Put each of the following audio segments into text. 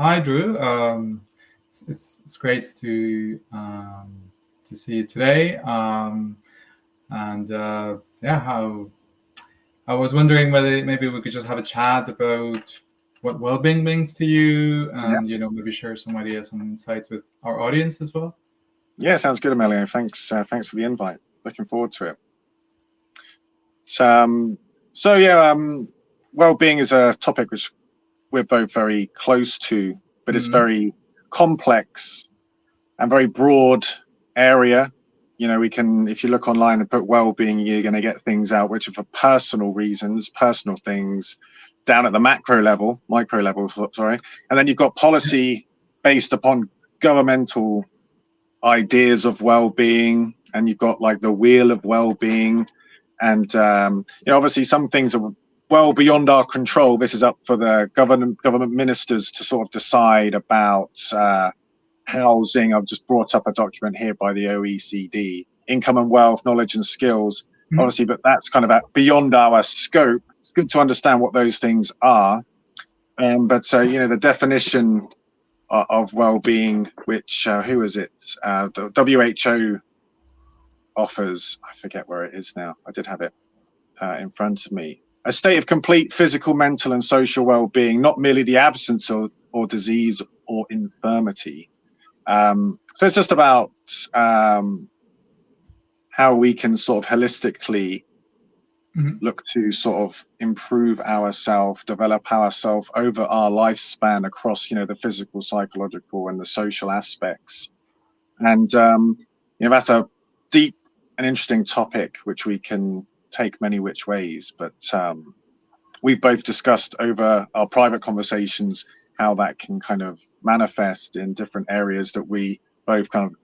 Hi, Drew. It's great to see you today. How I was wondering whether maybe we could just have a chat about what well-being means to you, and maybe share some ideas, some insights with our audience as well. Yeah, sounds good, Emiliano. Thanks for the invite. Looking forward to it. Well-being is a topic which we're both very close to, but it's very complex and very broad area. If you look online and put well-being, you're going to get things out which are for personal reasons, personal things, down at the micro level, and then you've got policy based upon governmental ideas of well-being, and you've got like the wheel of well-being, and obviously some things are well beyond our control. This is up for the government ministers to sort of decide about housing. I've just brought up a document here by the OECD, income and wealth, knowledge and skills, obviously, but that's kind of beyond our scope. It's good to understand what those things are, but the definition of well-being, which who is it? The WHO offers. I forget where it is now. I did have it in front of me. A state of complete physical, mental, and social well-being, not merely the absence or disease or infirmity. So it's just about how we can sort of holistically look to sort of improve ourselves, develop ourselves over our lifespan across, the physical, psychological, and the social aspects. And, that's a deep and interesting topic, which we can take many which ways. But we've both discussed over our private conversations how that can kind of manifest in different areas that we both kind of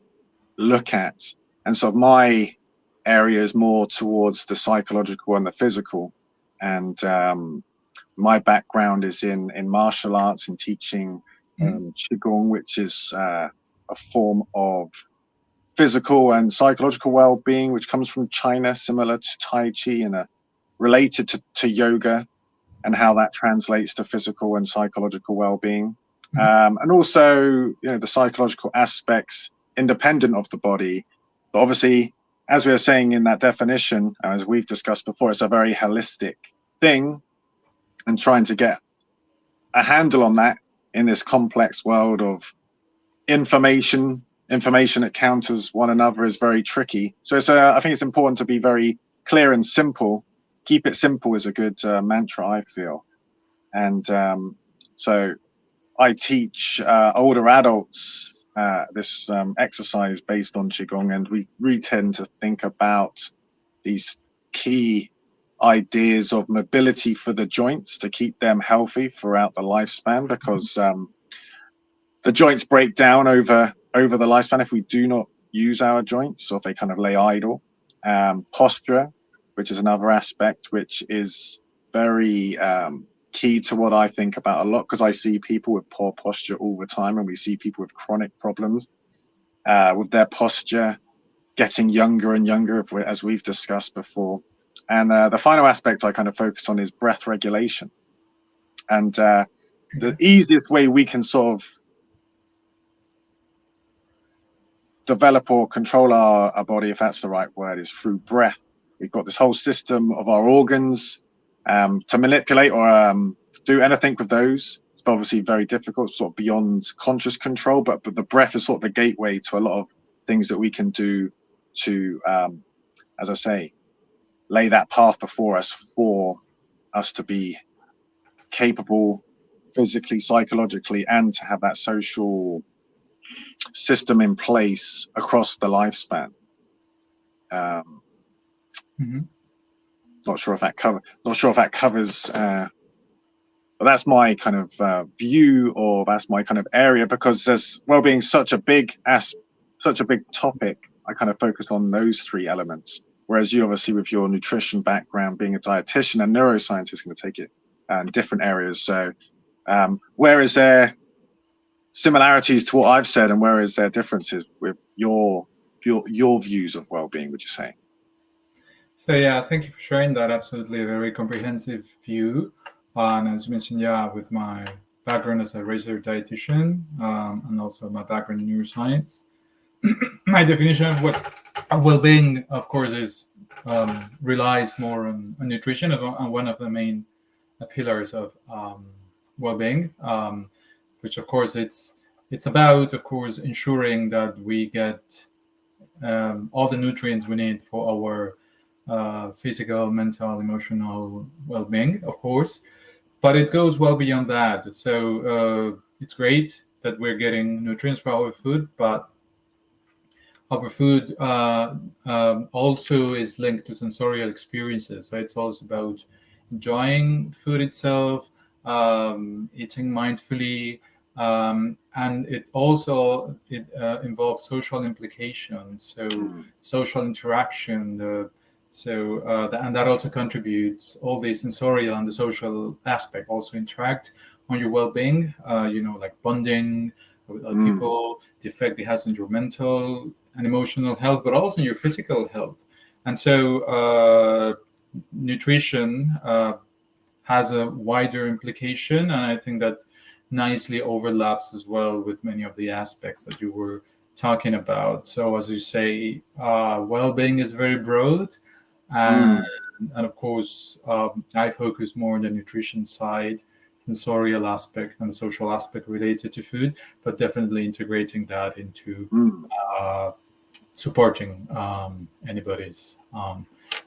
look at. And so my area is more towards the psychological and the physical. And my background is in martial arts and teaching Qigong, which is a form of physical and psychological well-being, which comes from China, similar to Tai Chi and related to yoga, and how that translates to physical and psychological well-being. And also, the psychological aspects independent of the body. But obviously, as we were saying in that definition, as we've discussed before, it's a very holistic thing, and trying to get a handle on that in this complex world of information that counters one another is very tricky. So I think it's important to be very clear and simple. Keep it simple is a good mantra, I feel. And so I teach older adults this exercise based on Qigong, and we really tend to think about these key ideas of mobility for the joints to keep them healthy throughout the lifespan, because the joints break down over the lifespan if we do not use our joints, or if they kind of lay idle. Posture, which is another aspect which is very key to what I think about a lot, because I see people with poor posture all the time, and we see people with chronic problems with their posture getting younger and younger, as we've discussed before. And the final aspect I kind of focus on is breath regulation. And the easiest way we can sort of develop or control our body, if that's the right word, is through breath. We've got this whole system of our organs to manipulate or do anything with those. It's obviously very difficult, sort of beyond conscious control, but the breath is sort of the gateway to a lot of things that we can do to, as I say, lay that path before us for us to be capable physically, psychologically, and to have that social system in place across the lifespan. Not sure if that covers, but that's my kind of view, or that's my kind of area, because there's well-being such a big topic. I kind of focus on those three elements, whereas you obviously, with your nutrition background, being a dietitian and neuroscientist, going to take it in different areas. So where is there similarities to what I've said, and where is there differences with your views of well-being, would you say? So yeah, thank you for sharing that. Absolutely, a very comprehensive view. And as you mentioned, with my background as a registered dietitian, and also my background in neuroscience. My definition of what well-being, of course, is relies more on nutrition, on one of the main pillars of well-being, which of course it's about, of course, ensuring that we get all the nutrients we need for our physical, mental, emotional well-being, of course. But it goes well beyond that. So it's great that we're getting nutrients for our food, but our food also is linked to sensorial experiences. So it's also about enjoying food itself, eating mindfully, and it also involves social implications, so social interaction. And that also contributes. All the sensorial and the social aspect also interact on your well-being. Like bonding with other people, the effect it has on your mental and emotional health, but also your physical health. And so nutrition has a wider implication, and I think that nicely overlaps as well with many of the aspects that you were talking about. So as you say, well-being is very broad, and of course I focus more on the nutrition side, sensorial aspect and the social aspect related to food, but definitely integrating that into supporting anybody's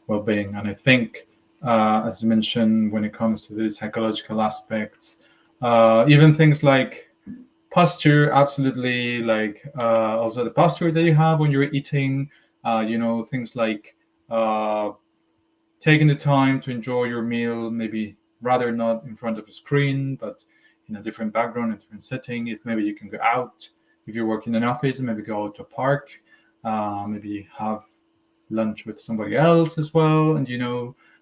well-being. And I think, as you mentioned, when it comes to the psychological aspects, even things like posture, absolutely, like also the posture that you have when you're eating, things like taking the time to enjoy your meal, maybe rather not in front of a screen, but in a different background, a different setting. If maybe you can go out, if you're working in an office, maybe go out to a park, maybe have lunch with somebody else as well, and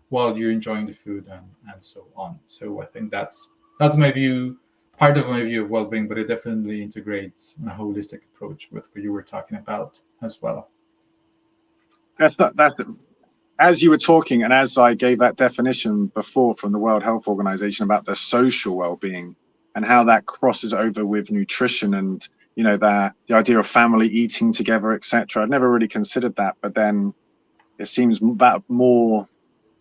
while you're enjoying the food and so on. So I think that's my view, part of my view of well-being, but it definitely integrates a holistic approach with what you were talking about as well. As you were talking, and as I gave that definition before from the World Health Organization about the social well-being and how that crosses over with nutrition and the idea of family eating together, etc. I'd never really considered that, but then it seems that's more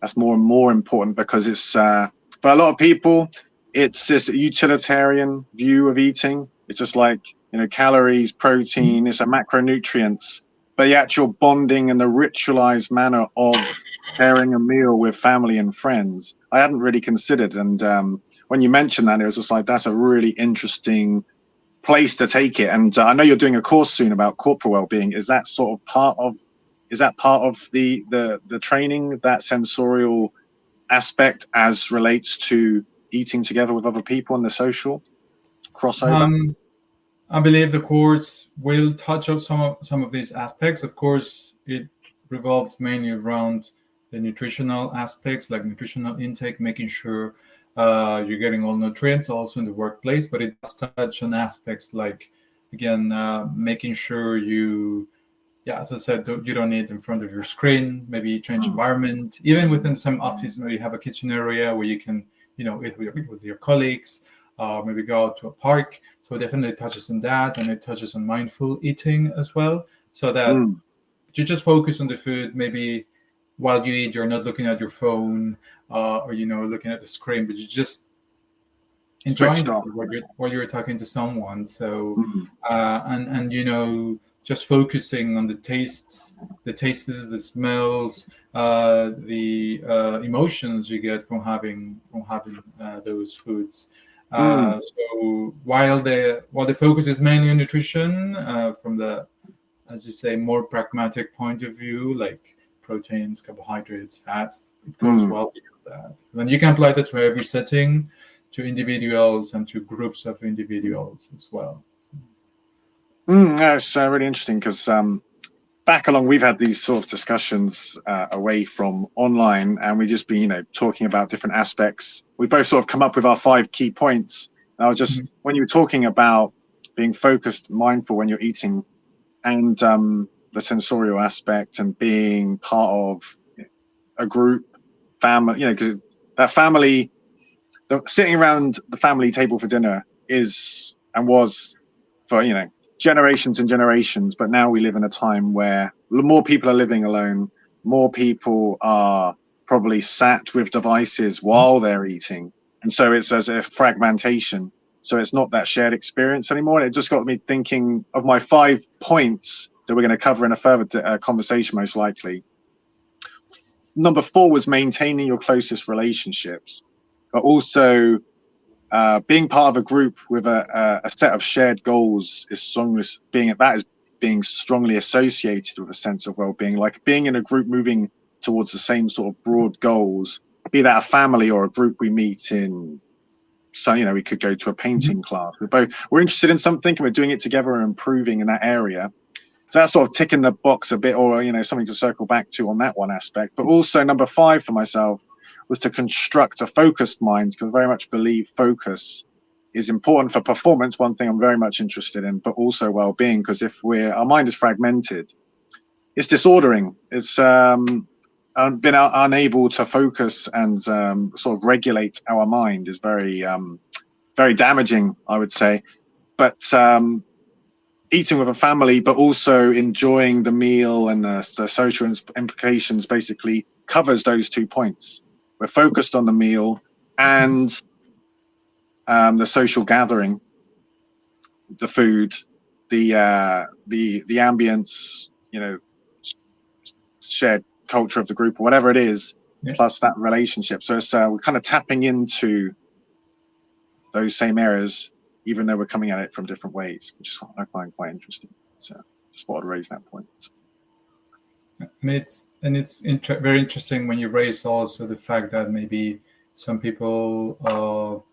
and more important, because it's for a lot of people it's this utilitarian view of eating. It's just like calories, protein, it's a macronutrients. But the actual bonding and the ritualized manner of sharing a meal with family and friends, I hadn't really considered. And when you mentioned that, it was just like, that's a really interesting place to take it. And I know you're doing a course soon about corporal well-being. Is that sort of part of the training, that sensorial aspect as relates to eating together with other people and the social crossover? I believe the course will touch on some of these aspects. Of course, it revolves mainly around the nutritional aspects, like nutritional intake, making sure you're getting all nutrients also in the workplace. But it does touch on aspects like, again, making sure as I said, you don't eat in front of your screen, maybe change environment. Even within some office, maybe you have a kitchen area where you can, eat with your colleagues, maybe go out to a park. So it definitely touches on that, and it touches on mindful eating as well, so that you just focus on the food. Maybe while you eat, you're not looking at your phone or looking at the screen, but you're just enjoying the food while you're talking to someone. So and just focusing on the tastes, the smells, the emotions you get from having those foods. So while the focus is mainly on nutrition, from the, as you say, more pragmatic point of view, like proteins, carbohydrates, fats, it goes well beyond that. Then you can apply that to every setting, to individuals and to groups of individuals as well. It's really interesting, because back along, we've had these sort of discussions away from online, and we've just been, talking about different aspects. We both sort of come up with our 5 key points. And I was just, when you were talking about being focused, mindful when you're eating, and the sensorial aspect, and being part of a group, family, because that family sitting around the family table for dinner is and was for generations and generations, but now we live in a time where more people are living alone, more people are probably sat with devices while they're eating, and so it's as a fragmentation, so it's not that shared experience anymore. And it just got me thinking of my 5 points that we're going to cover in a further conversation, most likely. Number 4 was maintaining your closest relationships, but also being part of a group with a set of shared goals is being strongly associated with a sense of well-being, like being in a group moving towards the same sort of broad goals, be that a family or a group we meet in. So we could go to a painting class, we're interested in something and we're doing it together and improving in that area. So that's sort of ticking the box a bit, or something to circle back to on that one aspect. But also number 5 for myself was to construct a focused mind, because I very much believe focus is important for performance, one thing I'm very much interested in, but also well-being, because if our mind is fragmented, it's disordering. It's been unable to focus and sort of regulate our mind is very, very damaging, I would say. But eating with a family, but also enjoying the meal and the social implications basically covers those 2 points. We're focused on the meal and the social gathering, the food, the ambience, shared culture of the group or whatever it is, plus that relationship. So it's we're kind of tapping into those same areas, even though we're coming at it from different ways, which is what I find quite interesting. So just thought I'd raise that point. And it's very interesting when you raise also the fact that maybe some people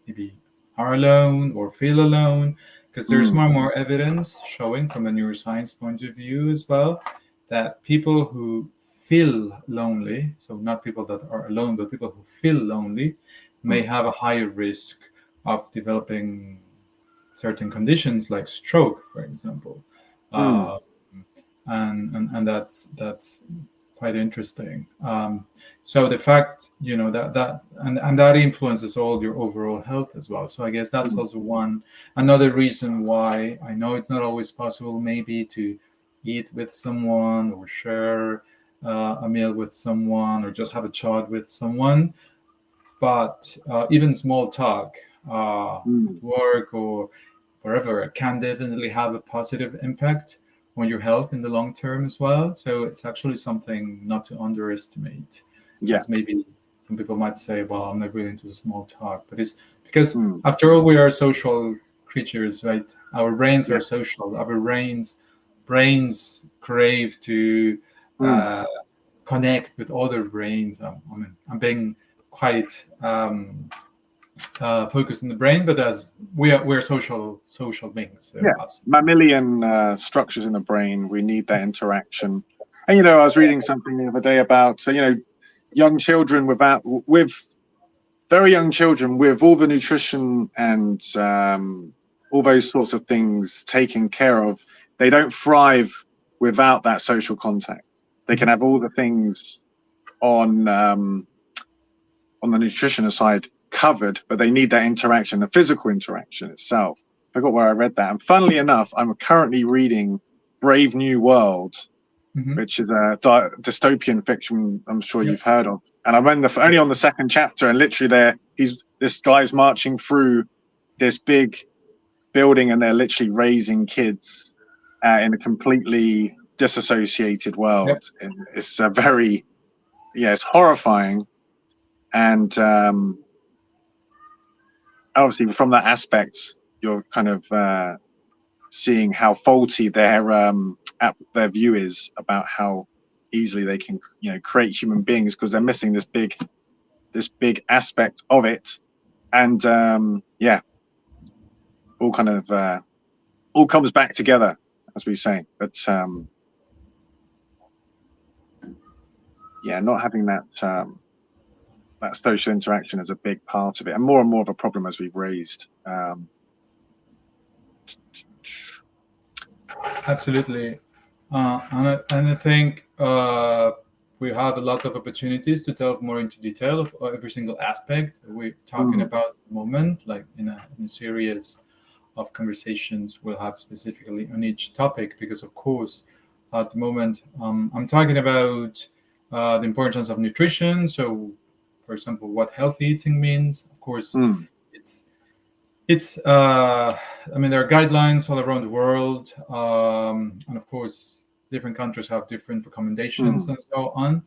maybe are alone or feel alone, because there's more and more evidence showing from a neuroscience point of view as well that people who feel lonely, so not people that are alone, but people who feel lonely, may have a higher risk of developing certain conditions like stroke, for example. And that's quite interesting. So the fact, that influences all your overall health as well. So I guess that's also another reason why I know it's not always possible maybe to eat with someone or share a meal with someone or just have a chat with someone. But even small talk at work or wherever can definitely have a positive impact on your health in the long term as well. So it's actually something not to underestimate. Yes, maybe some people might say, well, I'm not really into the small talk, but it's because after all, we are social creatures, right? Our brains are social. Our brains crave to connect with other brains. I'm being quite focused on the brain, but as we're social beings. So mammalian structures in the brain. We need that interaction. And I was reading something the other day about young children with very young children with all the nutrition and all those sorts of things taken care of. They don't thrive without that social contact. They can have all the things on the nutrition side covered, but they need that interaction, the physical interaction itself. I forgot where I read that. And funnily enough, I'm currently reading Brave New World, which is a dystopian fiction I'm sure you've heard of. And I'm only on the 2nd chapter, and literally this guy's marching through this big building, and they're literally raising kids in a completely disassociated world. And it's it's horrifying. And obviously from that aspect, you're kind of seeing how faulty their view is about how easily they can create human beings, because they're missing this big aspect of it. And all kind of all comes back together, as we say. But not having that social interaction is a big part of it, and more of a problem as we've raised. Absolutely. And I think we have a lot of opportunities to delve more into detail of every single aspect we're talking about at the moment, like in a series of conversations we'll have specifically on each topic, because of course at the moment I'm talking about the importance of nutrition. So for example, what healthy eating means. Of course, it's I mean, there are guidelines all around the world, and of course different countries have different recommendations and so on,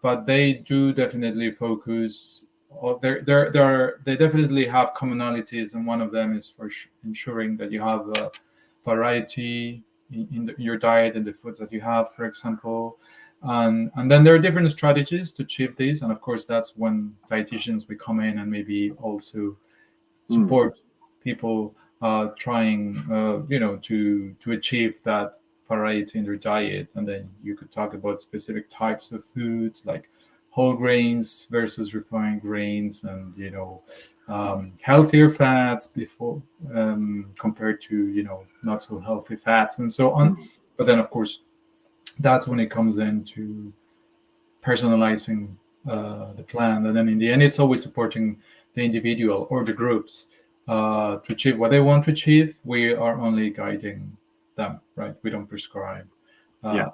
but they do definitely focus, or they definitely have commonalities, and one of them is for ensuring that you have a variety in your diet and the foods that you have, for example. And then there are different strategies to achieve this, and of course that's when dietitians will come in and maybe also support people trying to achieve that variety in their diet. And then you could talk about specific types of foods like whole grains versus refined grains, and healthier fats before compared to not so healthy fats and so on. But then of course that's when it comes into personalizing the plan, and then in the end it's always supporting the individual or the groups to achieve what they want to achieve. We are only guiding them, right? We don't prescribe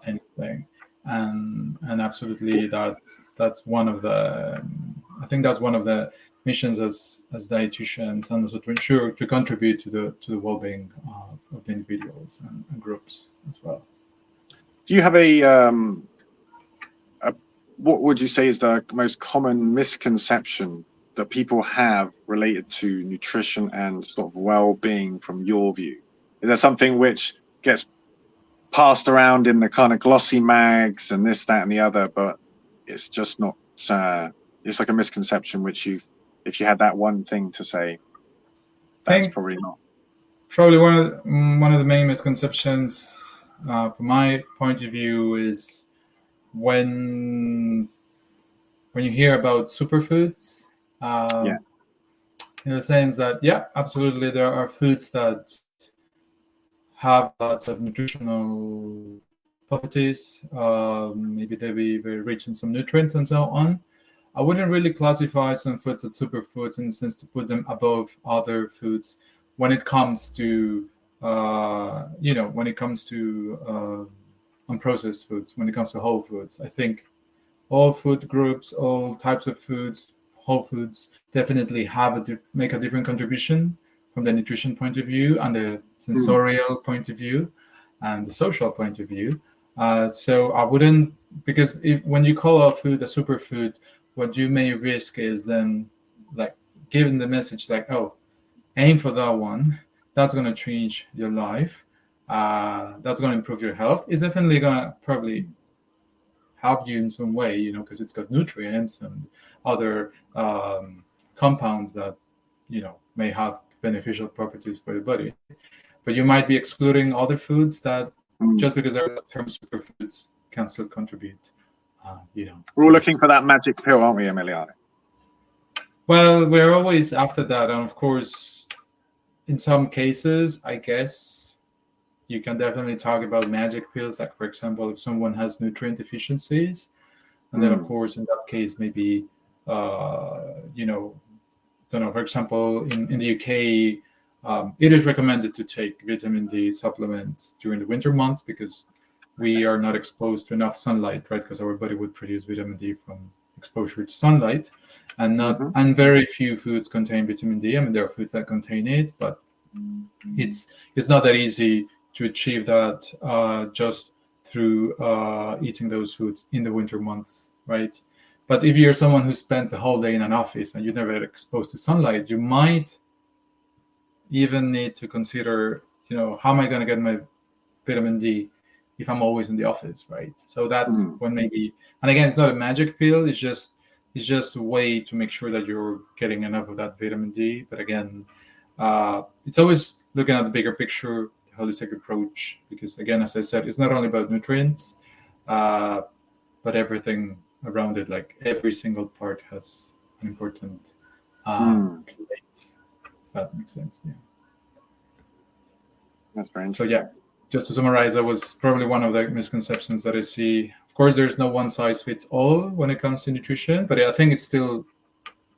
anything, and absolutely that's one of the, I think that's one of the missions as dietitians, and also to contribute to the well-being of the individuals and groups as well. Do you have what would you say is the most common misconception that people have related to nutrition and sort of well-being from your view? Is there something which gets passed around in the kind of glossy mags and this, that, and the other, but it's just not? It's like a misconception which if you had that one thing to say, that's probably not. Probably one of the main misconceptions, from my point of view, is when you hear about superfoods, in the sense that absolutely there are foods that have lots of nutritional properties, maybe they'll be very rich in some nutrients and so on. I wouldn't really classify some foods as superfoods in the sense to put them above other foods when it comes to unprocessed foods, when it comes to whole foods. I think all food groups, all types of foods, whole foods definitely make a different contribution from the nutrition point of view and the sensorial point of view and the social point of view. So I wouldn't, because when you call a food a superfood, what you may risk is then like giving the message like, oh, aim for that one. That's going to change your life. That's going to improve your health. It's definitely going to probably help you in some way, because it's got nutrients and other compounds that, may have beneficial properties for the body. But you might be excluding other foods that just because they're term superfoods can still contribute. We're all looking for that magic pill, aren't we, Emiliano? Well, we're always after that. And of course, in some cases, I guess you can definitely talk about magic pills. Like, for example, if someone has nutrient deficiencies, and then, of course, in that case, maybe, don't know, for example, in the UK, it is recommended to take vitamin D supplements during the winter months because we are not exposed to enough sunlight, right? Because our body would produce vitamin D from exposure to sunlight, and very few foods contain vitamin D. I mean, there are foods that contain it, but it's not that easy to achieve that just through eating those foods in the winter months, right? But if you're someone who spends a whole day in an office and you're never exposed to sunlight, you might even need to consider, how am I going to get my vitamin D if I'm always in the office, right? So that's when maybe, and again, it's not a magic pill. It's just a way to make sure that you're getting enough of that vitamin D. But again, it's always looking at the bigger picture, the holistic approach, because again, as I said, it's not only about nutrients, but everything around it. Like every single part has an important place. That makes sense. Yeah. That's very interesting. So yeah, just to summarize, that was probably one of the misconceptions that I see. Of course, there's no one size fits all when it comes to nutrition, but I think it's still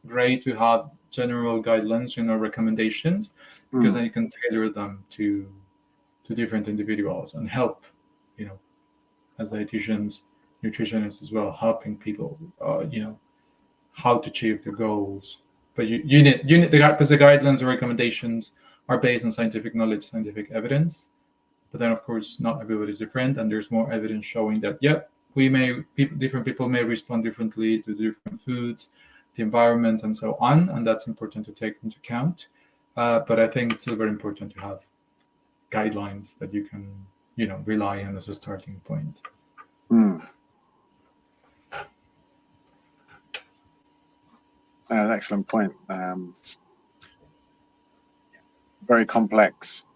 great to have general guidelines, recommendations, because then you can tailor them to different individuals and help, as dietitians, nutritionists as well, helping people, how to achieve their goals. But you need because the guidelines and recommendations are based on scientific knowledge, scientific evidence. But then, of course, not everybody is different, and there's more evidence showing that different people may respond differently to different foods, the environment, and so on, and that's important to take into account. But I think it's still very important to have guidelines that you can, rely on as a starting point. Excellent point. Very complex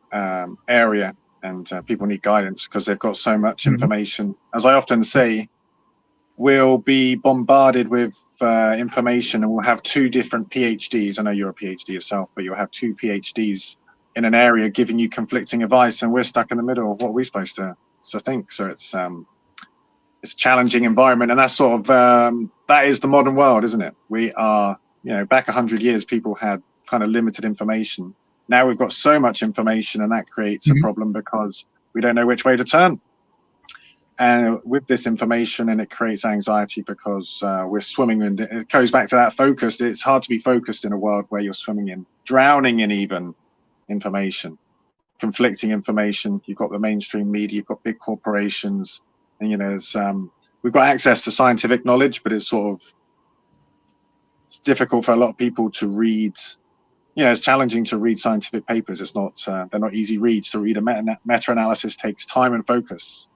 area, and people need guidance because they've got so much information. As I often say, we'll be bombarded with information, and we'll have two different PhDs. I know you're a PhD yourself, but you'll have two PhDs in an area giving you conflicting advice, and we're stuck in the middle of what we're supposed to think. So it's a challenging environment, and that's sort of that is the modern world, isn't it? We are, back 100 years, people had kind of limited information. Now we've got so much information, and that creates a problem because we don't know which way to turn. And with this information, and it creates anxiety because we're swimming in. It goes back to that focus. It's hard to be focused in a world where you're swimming in, drowning in even information, conflicting information. You've got the mainstream media, you've got big corporations, and we've got access to scientific knowledge, but it's difficult for a lot of people to read. It's challenging to read scientific papers. It's not they're not easy reads. To read a meta-analysis takes time and focus.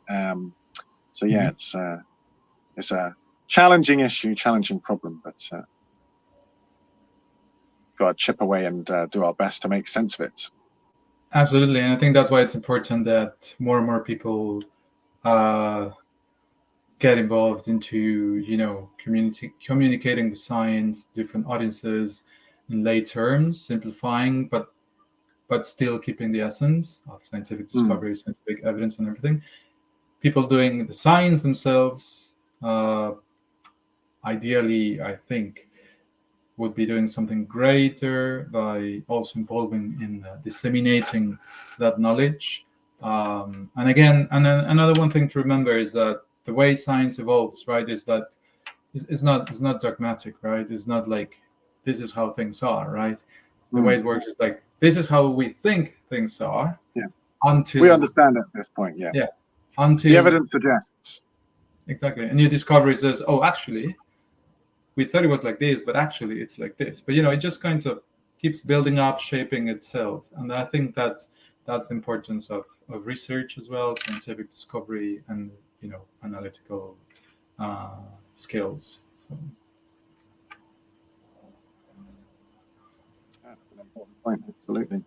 So yeah, it's a challenging issue, challenging problem, but got to chip away and do our best to make sense of it. Absolutely, and I think that's why it's important that more and more people get involved into communicating the science, different audiences in lay terms, simplifying, but still keeping the essence of scientific discovery, scientific evidence, and everything. People doing the science themselves, ideally, I think, would be doing something greater by also involving in disseminating that knowledge. And again, another one thing to remember is that the way science evolves, right, is that it's not dogmatic, right? It's not like this is how things are, right? The way it works is like this is how we think things are. Yeah. Until we understand at this point. Yeah. Yeah. Until the evidence suggests. Exactly. And new discovery says, oh, actually, we thought it was like this, but actually it's like this. But it just kind of keeps building up, shaping itself. And I think that's the importance of research as well, scientific discovery, and analytical skills. So. That's an important point, absolutely.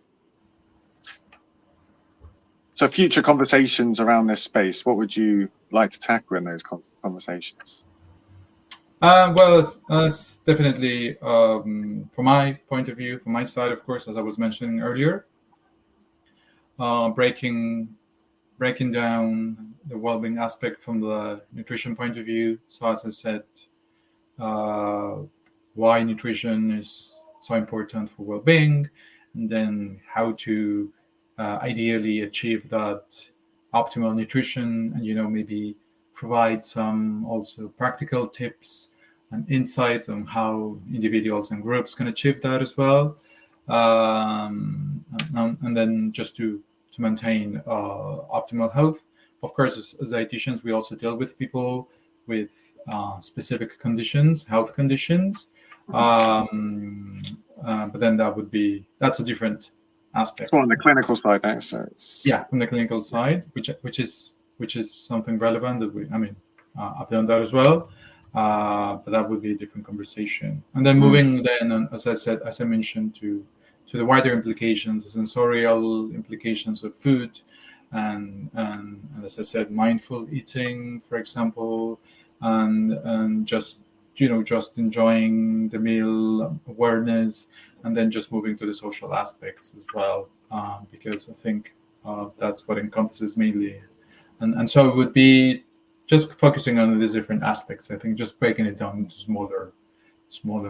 So future conversations around this space, what would you like to tackle in those conversations? Well, it's definitely, from my point of view, from my side, of course, as I was mentioning earlier, breaking down the well-being aspect from the nutrition point of view. So as I said, why nutrition is so important for well-being, and then how to ideally achieve that optimal nutrition, and maybe provide some also practical tips and insights on how individuals and groups can achieve that as well, and then just to maintain optimal health. Of course, as dietitians, we also deal with people with specific conditions, health conditions, but then that's a different aspect. It's more on the clinical side now, so yeah, from the clinical side, which is something relevant that I've done that as well, but that would be a different conversation. And then moving then, as I mentioned, to the wider implications, the sensorial implications of food, and as I said, mindful eating, for example, and just enjoying the meal, awareness, and then just moving to the social aspects as well, because I think that's what encompasses mainly. And so it would be just focusing on these different aspects. I think just breaking it down into smaller more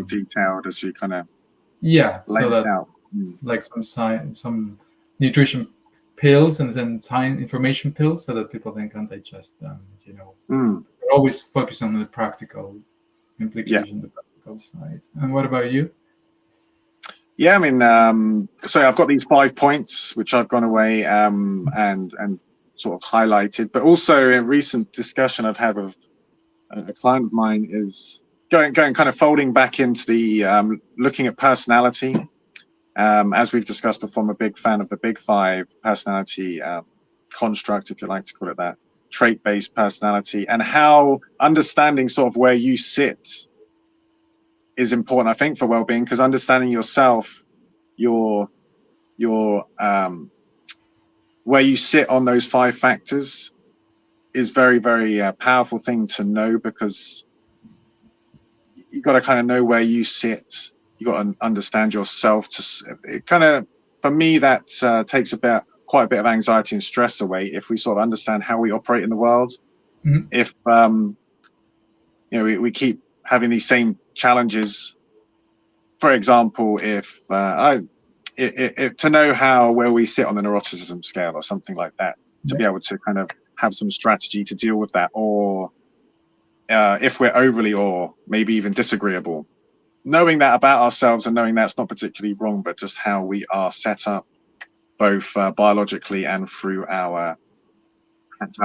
detailed as you kind of so that out. Like some nutrition pills and then information pills, so that people then can digest them. We're always focused on the practical implication, the practical side. And what about you? Yeah, I mean, so I've got these 5 points which I've gone away and sort of highlighted, but also in recent discussion I've had with a client of mine is going kind of folding back into the looking at personality. As we've discussed before, I'm a big fan of the Big Five personality construct, if you like to call it that, trait-based personality, and how understanding sort of where you sit is important, I think, for well-being, because understanding yourself, your where you sit on those 5 factors is very, very powerful thing to know, because you got to kind of know where you sit. You got to understand yourself. It kind of, for me, that takes quite a bit of anxiety and stress away if we sort of understand how we operate in the world. Mm-hmm. If we keep having these same challenges. For example, if to know where we sit on the neuroticism scale or something like that, to be able to kind of have some strategy to deal with that, or if we're overly or maybe even disagreeable, knowing that about ourselves and knowing that's not particularly wrong, but just how we are set up, both biologically and through how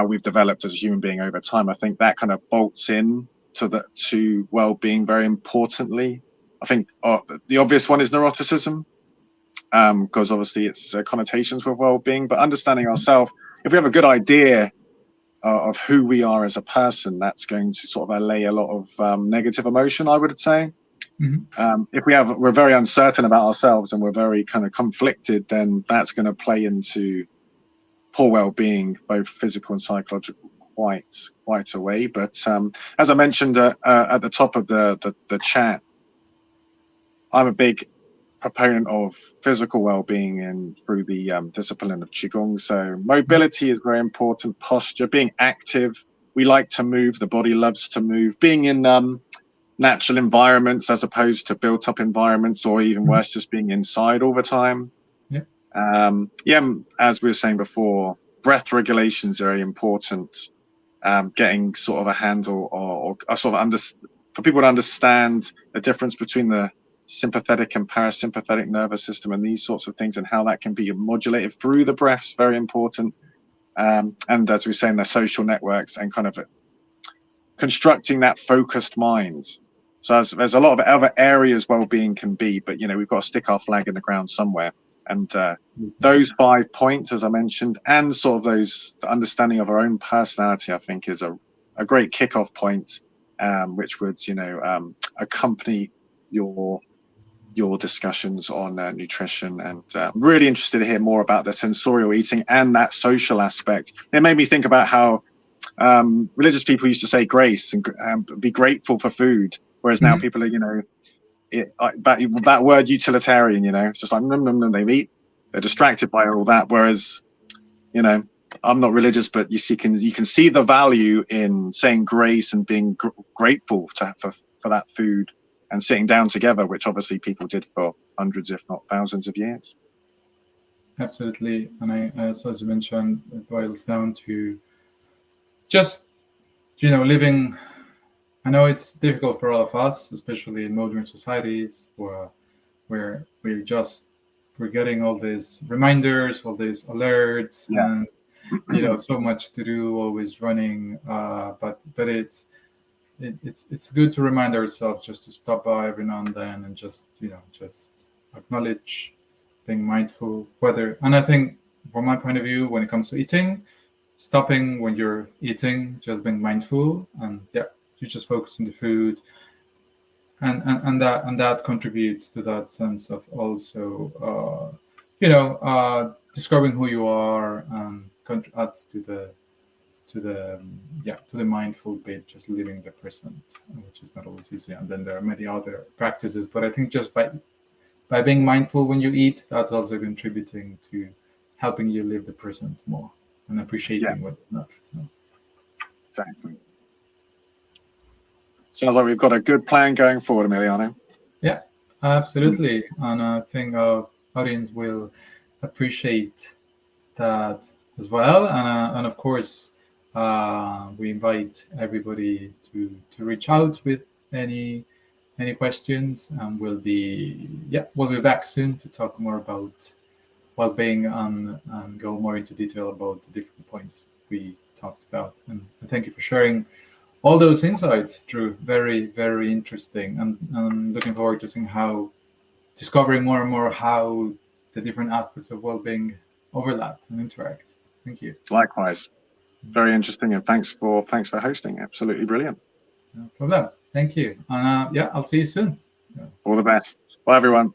we've developed as a human being over time. I think that kind of bolts in to well-being very importantly. I think the obvious one is neuroticism, because obviously it's connotations with well-being, but understanding ourselves, if we have a good idea of who we are as a person, that's going to sort of allay a lot of negative emotion, I would say. Mm-hmm. If we're very uncertain about ourselves and we're very kind of conflicted, then that's going to play into poor well-being, both physical and psychological, quite a way. But as I mentioned at the top of the chat, I'm a big proponent of physical well-being and through the discipline of Qigong. So mobility is very important, posture, being active. We like to move, the body loves to move, being in natural environments as opposed to built up environments, or even worse, just being inside all the time. As we were saying before, breath regulation is very important. Getting sort of a handle or sort of for people to understand the difference between the sympathetic and parasympathetic nervous system and these sorts of things, and how that can be modulated through the breaths, very important. And as we say, in the social networks and kind of constructing that focused mind. So there's a lot of other areas well-being can be, but we've got to stick our flag in the ground somewhere. And those 5 points, as I mentioned, and sort of the understanding of our own personality, I think is a great kickoff point, which would accompany your discussions on nutrition. And I'm really interested to hear more about the sensorial eating and that social aspect. It made me think about how religious people used to say grace and be grateful for food, whereas now people are, that word utilitarian, it's just like, they eat, they're distracted by all that. Whereas, I'm not religious, but you can see the value in saying grace and being grateful for that food and sitting down together, which obviously people did for hundreds, if not thousands of years. Absolutely. And as you mentioned, it boils down to just, living. I know it's difficult for all of us, especially in modern societies where we're getting all these reminders, all these alerts, and so much to do, always running. But it's good to remind ourselves just to stop by every now and then and just acknowledge, being mindful. And I think from my point of view, when it comes to eating, stopping when you're eating, just being mindful, and you just focus on the food, and that contributes to that sense of also discovering who you are, and adds to the mindful bit, just living the present, which is not always easy. And then there are many other practices, but I think just by being mindful when you eat, that's also contributing to helping you live the present more. and appreciating what's enough. So. Exactly. Sounds like we've got a good plan going forward, Emiliano. Yeah, absolutely. And I think our audience will appreciate that as well. And of course, we invite everybody to reach out with any questions, and we'll be back soon to talk more about well-being and go more into detail about the different points we talked about. And thank you for sharing all those insights, Drew. Very, very interesting. And I'm looking forward to seeing discovering more and more how the different aspects of well-being overlap and interact. Thank you. Likewise. Very interesting, and thanks for hosting. Absolutely brilliant. No problem. Thank you. I'll see you soon. All the best. Bye, everyone.